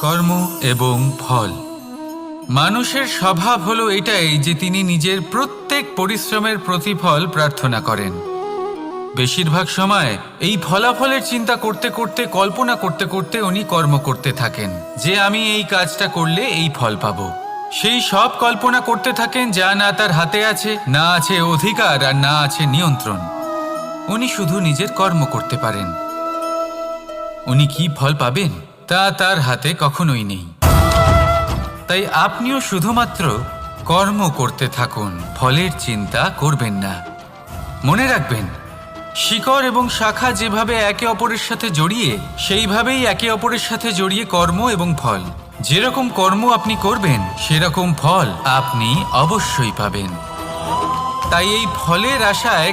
কর্ম এবং ফল। মানুষের স্বভাব হলো এটাই যে তিনি নিজের প্রত্যেক পরিশ্রমের প্রতিফল প্রার্থনা করেন। বেশিরভাগ সময় এই ফলাফলের চিন্তা করতে করতে, কল্পনা করতে করতে উনি কর্ম করতে থাকেন যে আমি এই কাজটা করলে এই ফল পাবো। সেই সব কল্পনা করতে থাকেন যা না তার হাতে আছে, না আছে অধিকার, আর না আছে নিয়ন্ত্রণ। উনি শুধু নিজের কর্ম করতে পারেন। উনি কি ফল পাবেন তা তার হাতে কখনোই নেই। তাই আপনিও শুধুমাত্র কর্ম করতে থাকুন, ফলের চিন্তা করবেন না। মনে রাখবেন, শিকড় এবং শাখা যেভাবে একে অপরের সাথে জড়িয়ে, সেইভাবেই একে অপরের সাথে জড়িয়ে কর্ম এবং ফল। যেরকম কর্ম আপনি করবেন সেরকম ফল আপনি অবশ্যই পাবেন। তাই এই ফলের আশায়